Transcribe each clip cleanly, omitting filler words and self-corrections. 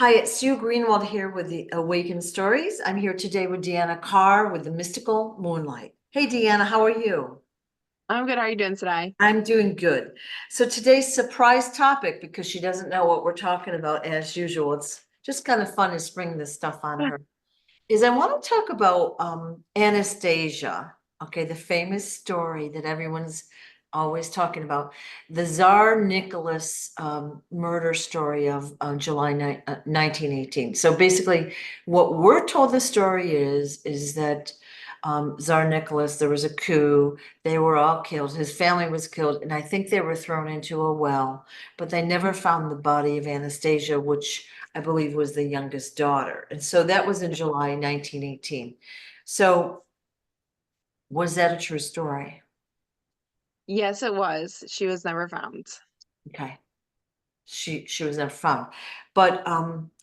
Hi, it's Sue Greenwald here with the Awakened Stories. I'm here today with Deanna Carr with the Mystical Moonlight. Hey, Deanna, how are you? I'm good. How are you doing today? I'm doing good. So today's surprise topic, because she doesn't know what we're talking about as usual, it's just kind of fun to spring this stuff on Yeah. her, is I want to talk about Anastasia, okay, the famous story that everyone's always talking about, the Tsar Nicholas murder story of July 1918. So basically, what we're told the story is that Tsar Nicholas, there was a coup, they were all killed, his family was killed, and I think they were thrown into a well, but they never found the body of Anastasia, which I believe was the youngest daughter. And so that was in July 1918. So was that a true story? Yes, it was. She was never found. Okay. She was never found. But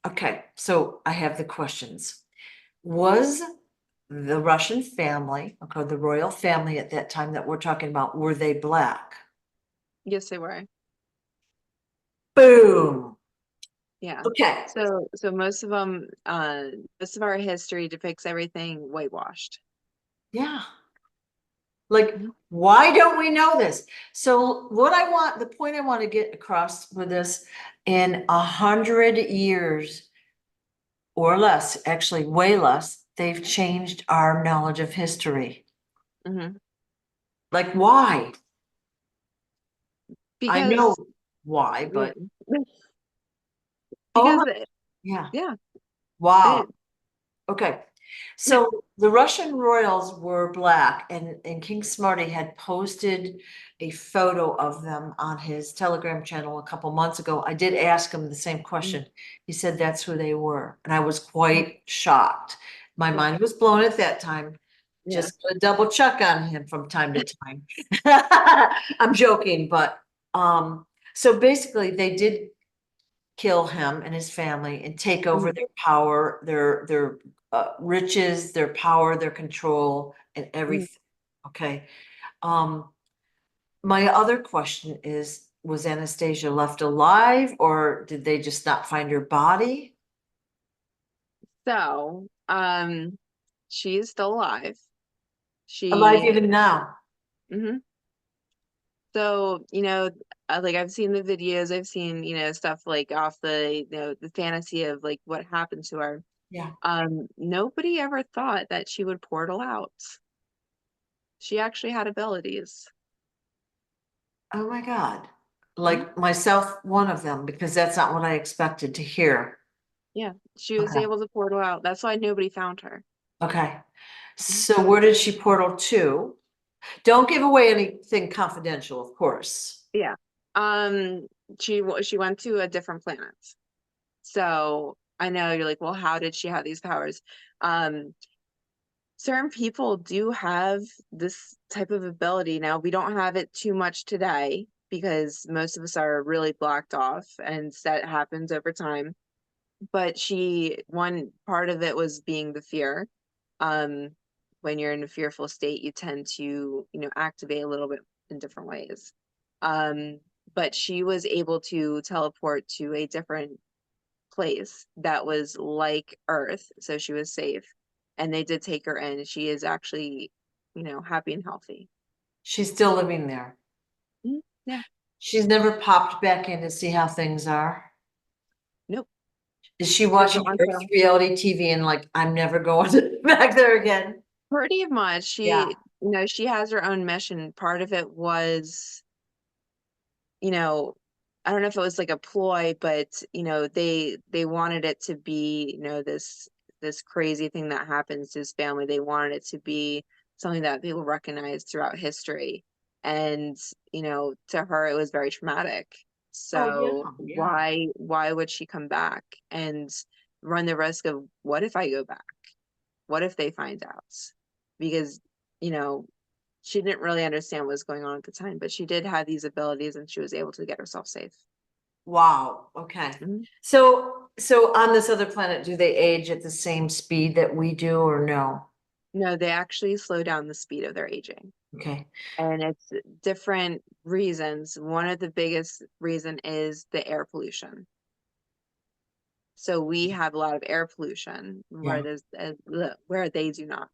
okay, so I have the questions. Was the Russian family, okay, the royal family at that time that we're talking about, were they black? Yes, they were. Boom. Yeah. Okay. So most of our history depicts everything whitewashed. Yeah. Like, Mhm. why don't we know this? So the point I want to get across with this, in 100 years or less, actually way less, they've changed our knowledge of history. Hmm. Like, why? I know Because why, yeah, but oh because my, yeah, yeah, wow. it, Okay. So the Russian royals were black, and King Smarty had posted a photo of them on his Telegram channel a couple months ago. I did ask him the same question. He said that's who they were, and I was quite shocked. My yeah, mind was blown at that time. yeah. Just a double check on him from time to time. I'm joking, but so basically they did kill him and his family and take over Mhm. their power, their riches, their power, their control, and Mhm. everything. Okay. Um, my other question is, was Anastasia left alive, or did they just not find her body? So, she is still alive. Alive She, even now. mhm. So, like I've seen the videos, I've seen, stuff like off the fantasy of like what happened to her. Yeah. Nobody ever thought that she would portal out. She actually had abilities. Oh my God. Mhm. Like myself, one of them, because that's not what I expected to hear. Yeah, she was Okay. able to portal out. That's why nobody found her. Okay. Mhm. So where did she portal to? Don't give away anything confidential, of course. Yeah. Um, she went to a different planet. So I know you're like, well, how did she have these powers? Um, Certain people do have this type of ability. Now, we don't have it too much today because most of us are really blocked off, and that happens over time. But one part of it was being the fear. Um, when you're in a fearful state, you tend to, activate a little bit in different ways. Um, but she was able to teleport to a different place that was like Earth, so she was safe. And they did take her in. She is actually, happy and healthy. She's still living there. Mhm. Yeah. She's never popped back in to see how things are. Nope. Is she She doesn't watching want Earth to. reality TV and like, I'm never going back there again? Pretty much. Yeah. She has her own mission. Part of it was, you know, I don't know if it was like a ploy, but they wanted it to be, this crazy thing that happens to his family. They wanted it to be something that people recognize throughout history. And, to her it was very traumatic. Oh, So yeah, yeah. why would she come back and run the risk of what if I go back? What if they find out? Because, you know, she didn't really understand what was going on at the time, but she did have these abilities and she was able to get herself safe. Wow. Okay. Mhm. So on this other planet, do they age at the same speed that we do or no? No, they actually slow down the speed of their aging. Okay. And it's different reasons. One of the biggest reason is the air pollution. So we have a lot of air pollution Yeah. where they do not.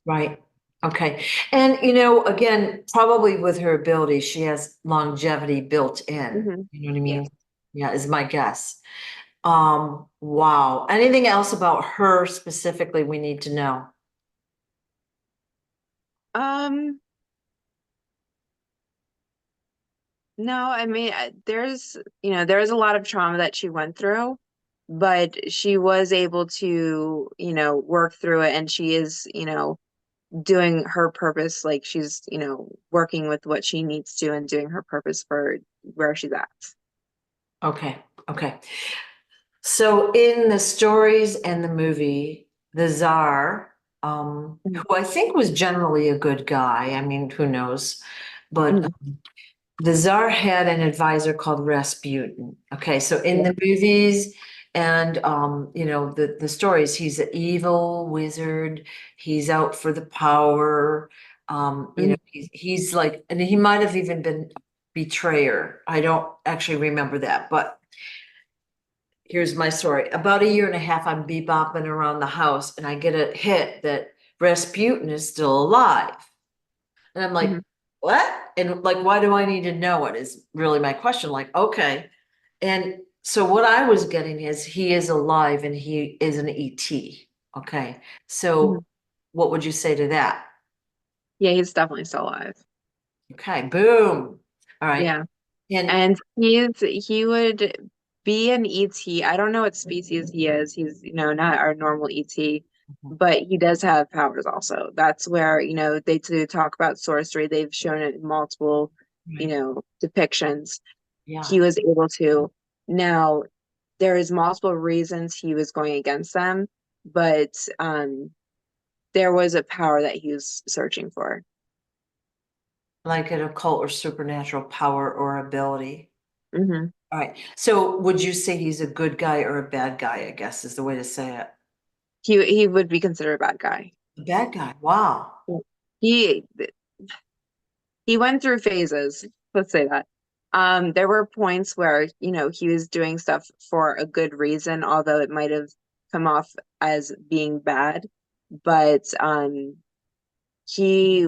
Right. Okay. And you know, again, probably with her ability, she has longevity built in. Hmm. You know what I Yeah. mean? Yeah, is my guess. Wow. Anything else about her specifically we need to know? Um, no, I mean, there's a lot of trauma that she went through, but she was able to, work through it, and she is, doing her purpose, like she's, working with what she needs to and doing her purpose for where she's at. Okay. Okay. So in the stories and the movie, the Tsar, Mhm. who I think was generally a good guy, I mean, who knows, but Mhm. the Tsar had an advisor called Rasputin. Okay, so in Yeah. the movies and you know, the stories, he's an evil wizard. He's out for the power. You know, Mhm. he's like, and he might have even been a betrayer. I don't actually remember that, but here's my story. About a year and a half, I'm bebopping around the house, and I get a hit that Rasputin is still alive. And I'm like, Mhm. what? And like, why do I need to know it? Is really my question. Like, okay. And so what I was getting is he is alive and he is an ET. Okay. Mhm. So what would you say to that? Yeah, he's definitely still alive. Okay. Boom. All right. Yeah. And And he would be an ET. I don't know what species he is. He's, not our normal ET, but he does have powers also. That's where, they do talk about sorcery. They've shown it in multiple, right. depictions. Yeah. He was able to. Now, there is multiple reasons he was going against them, but there was a power that he was searching for. Like an occult or supernatural power or ability. Hmm. All right. So would you say he's a good guy or a bad guy, I guess is the way to say it. He would be considered a bad guy. A bad guy. Wow. He he went through phases, let's say that. There were points where, he was doing stuff for a good reason, although it might have come off as being bad. But he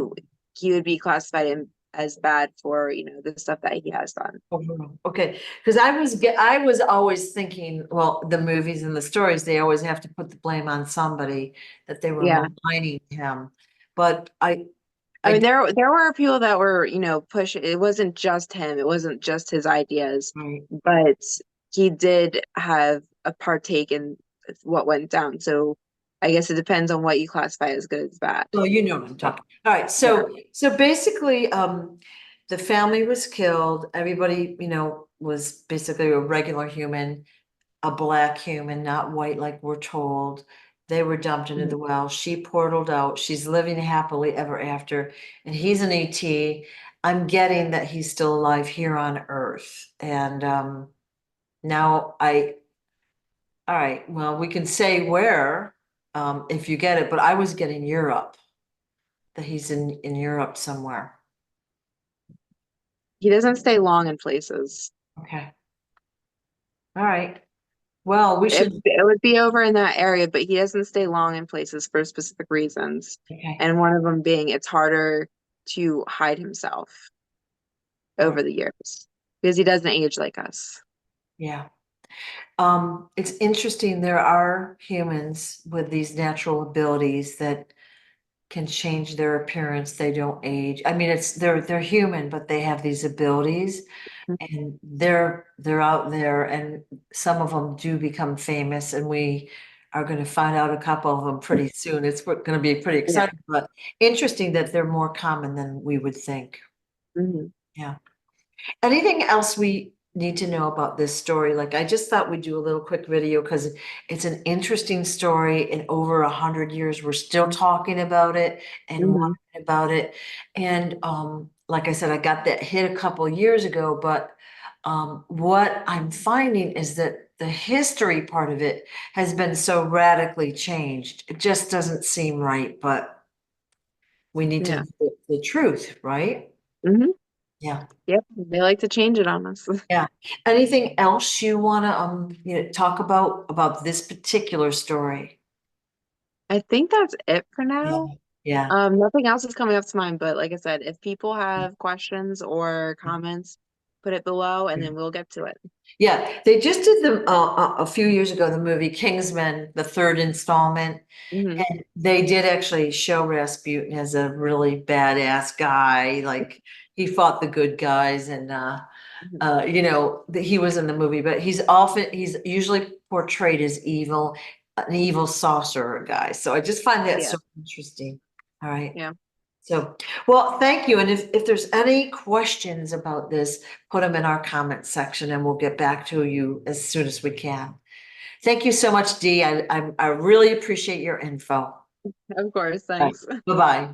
he would be classified as bad for, the stuff that he has done. Oh, wow. Okay, because I was always thinking, well, the movies and the stories, they always have to put the blame on somebody that they were Yeah. maligning him. But I I mean, did, there were people that were, push. It wasn't just him. It wasn't just his ideas, right. but he did have a partake in what went down. So I guess it depends on what you classify as good as bad. Well, you know what I'm So, talking. All right, yeah. so basically, the family was killed. Everybody, you know, was basically a regular human, a black human, not white like we're told. They were dumped into Mhm. the well. She portaled out. She's living happily ever after. And he's an ET. I'm getting that he's still alive here on Earth. And now all right, well, we can say where if you get it, but I was getting Europe, that he's in Europe somewhere. He doesn't stay long in places. Okay. All right. Well, we It, should. it would be over in that area, but he doesn't stay long in places for specific reasons. Okay. And one of them being it's harder to hide himself All right. over the years because he doesn't age like us. Yeah. It's interesting. There are humans with these natural abilities that can change their appearance. They don't age. I mean, they're human, but they have these abilities and they're out there and some of them do become famous and we are going to find out a couple of them pretty soon. It's going to be pretty Yeah. exciting, but interesting that they're more common than we would think. Hmm. Yeah. Anything else we need to know about this story? Like, I just thought we'd do a little quick video because it's an interesting story. In over 100 years, we're still talking about it and Hmm. wondering about it. And like I said, I got that hit a couple years ago, but what I'm finding is that the history part of it has been so radically changed. It just doesn't seem right, but we need to Yeah. know the truth, right? Hmm. Yeah. Yep, they like to change it on us. Yeah. Anything else you want to talk about this particular story? I think that's it for Yeah. now. Yeah. Nothing else is coming up to mind, but like I said, if people have questions or comments, put it below and then we'll get to it. Yeah, they just did a few years ago, the movie Kingsman, the third installment. Hmm. And they did actually show Rasputin as a really badass guy. Like he fought the good guys and he was in the movie, but he's usually portrayed as evil, an evil sorcerer guy. So I just find that Yeah, so interesting. All right. yeah, So, well, thank you. And if there's any questions about this, put them in our comment section and we'll get back to you as soon as we can. Thank you so much, Dee. I really appreciate your info. of course. Bye Thanks. bye.